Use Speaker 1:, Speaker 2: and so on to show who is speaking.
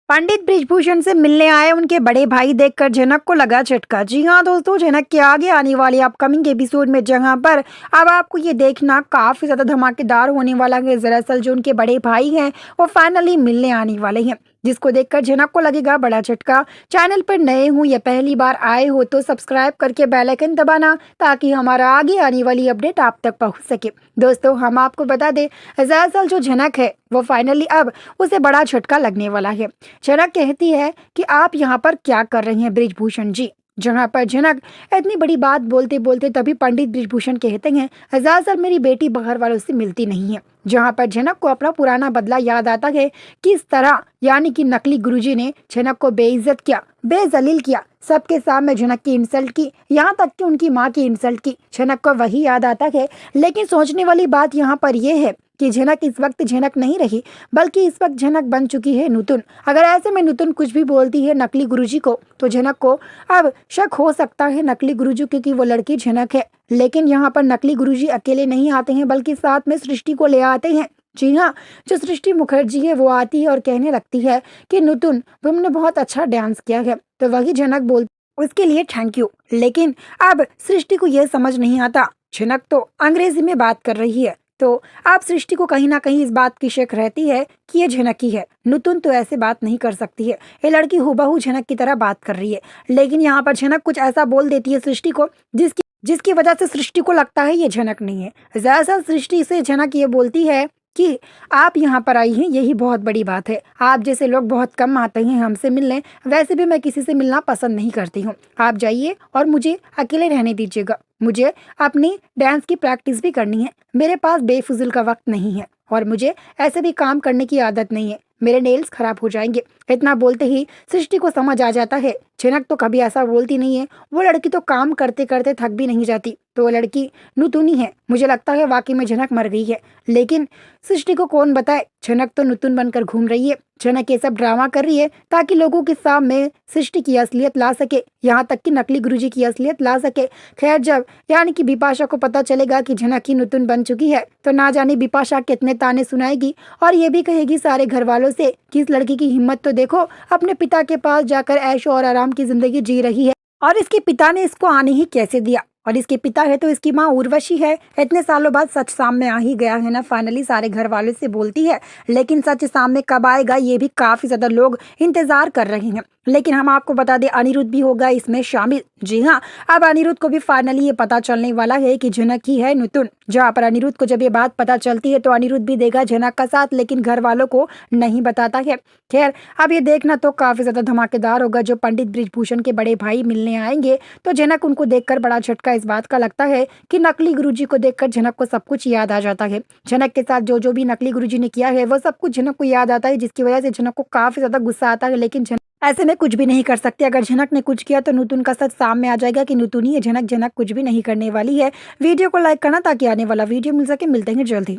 Speaker 1: पंडित बृजभूषण से मिलने आए उनके बड़े भाई देखकर जनक को लगा झटका। जी हाँ दोस्तों, जनक के आगे आने वाले अपकमिंग एपिसोड में जहां पर अब आपको ये देखना काफी ज्यादा धमाकेदार होने वाला है। दरअसल जो उनके बड़े भाई हैं वो फाइनली मिलने आने वाले हैं, जिसको देखकर जनक को लगेगा बड़ा झटका। चैनल पर नए हो या पहली बार आए हो तो सब्सक्राइब करके बेल आइकन दबाना, ताकि हमारा आगे आने वाली अपडेट आप तक पहुंच सके। दोस्तों हम आपको बता दें, दरअसल जो जनक है वो फाइनली अब उसे बड़ा झटका लगने वाला है। जनक कहती है कि आप यहाँ पर क्या कर रही हैं बृजभूषण जी। जहाँ पर जनक इतनी बड़ी बात बोलते बोलते तभी पंडित बृजभूषण कहते हैं, दरअसल मेरी बेटी बाहर वालों से मिलती नहीं है। जहाँ पर जनक को अपना पुराना बदला याद आता है, किस तरह यानी कि नकली गुरुजी ने जनक को बेइज्जत किया, बेजलील किया, सबके सामने जनक की इंसल्ट की, यहाँ तक कि उनकी माँ की इंसल्ट की। जनक को वही याद आता है। लेकिन सोचने वाली बात यहाँ पर यह है कि जनक इस वक्त जनक नहीं रही, बल्कि इस वक्त जनक बन चुकी है नुतुन। अगर ऐसे में नुतुन कुछ भी बोलती है नकली गुरुजी को तो जनक को अब शक हो सकता है नकली गुरुजी, क्योंकि वो लड़की जनक है। लेकिन यहाँ पर नकली गुरुजी अकेले नहीं आते हैं, बल्कि साथ में सृष्टि को ले आते हैं। जी हाँ, जो सृष्टि मुखर्जी है वो आती है और कहने लगती है कि नुतुन तुमने बहुत अच्छा डांस किया है। तो वही जनक बोल उसके लिए थैंक यू। लेकिन अब सृष्टि को यह समझ नहीं आता, जनक तो अंग्रेजी में बात कर रही है। तो आप सृष्टि को कहीं ना कहीं इस बात की शक रहती है कि ये झनक ही है। नुतुन तो ऐसे बात नहीं कर सकती है, ये लड़की हूबहू झनक की तरह बात कर रही है। लेकिन यहाँ पर झनक कुछ ऐसा बोल देती है सृष्टि को जिसकी जिसकी वजह से सृष्टि को लगता है ये झनक नहीं है। दरअसल सृष्टि से झनक ये बोलती है कि आप यहाँ पर आई हैं यही बहुत बड़ी बात है। आप जैसे लोग बहुत कम आते हैं हमसे मिलने, वैसे भी मैं किसी से मिलना पसंद नहीं करती हूँ। आप जाइए और मुझे अकेले रहने दीजिएगा। मुझे अपनी डांस की प्रैक्टिस भी करनी है, मेरे पास बेफिजुल का वक्त नहीं है और मुझे ऐसे भी काम करने की आदत नहीं है, मेरे नेल्स खराब हो जाएंगे। इतना बोलते ही सृष्टि को समझ आ जाता है जनक तो कभी ऐसा बोलती नहीं है, वो लड़की तो काम करते करते थक भी नहीं जाती, तो वो लड़की नुतुन ही है। मुझे लगता है वाकई में जनक मर गई है। लेकिन सृष्टि को कौन बताए, जनक तो नुतुन बनकर घूम रही है। जनक ये सब ड्रामा कर रही है ताकि लोगों के सामने सृष्टि की असलियत ला सके, यहाँ तक कि नकली गुरुजी की असलियत ला सके। खैर जब यानी कि बिपाशा को पता चलेगा कि जनक ही नुतुन बन चुकी है तो ना जाने बिपाशा कितने ताने सुनाएगी और ये भी कहेगी सारे घर वालों से कि इस लड़की की हिम्मत तो देखो, अपने पिता के पास जाकर ऐशो और आराम की जिंदगी जी रही है और इसके पिता ने इसको आने ही कैसे दिया। और इसके पिता है तो इसकी माँ उर्वशी है। इतने सालों बाद सच सामने आ ही गया है ना, फाइनली सारे घर वालों से बोलती है। लेकिन सच सामने कब आएगा ये भी काफी ज्यादा लोग इंतजार कर रहे हैं। लेकिन हम आपको बता दें अनिरुद्ध भी होगा इसमें शामिल। जी हाँ, अब अनिरुद्ध को भी फाइनली ये पता चलने वाला है कि जनक ही है नुतुन। जहाँ पर अनिरुद्ध को जब ये बात पता चलती है तो अनिरुद्ध भी देगा जनक का साथ, लेकिन घर वालों को नहीं बताता है। खैर अब ये देखना तो काफी ज्यादा धमाकेदार होगा। जो पंडित बृजभूषण के बड़े भाई मिलने आएंगे तो जनक उनको देखकर बड़ा झटका इस बात का लगता है कि नकली गुरुजी को देखकर जनक को सब कुछ याद आ जाता है। जनक के साथ जो जो भी नकली गुरुजी ने किया है वो सब कुछ जनक को याद आता है, जिसकी वजह से जनक को काफी ज्यादा गुस्सा आता है। लेकिन ऐसे में कुछ भी नहीं कर सकते। अगर जनक ने कुछ किया तो नुतुन का सच सामने आ जाएगा कि नुतुन ही है जनक। जनक कुछ भी नहीं करने वाली है। वीडियो को लाइक करना ताकि आने वाला वीडियो मिल सके। मिलते हैं जल्द ही।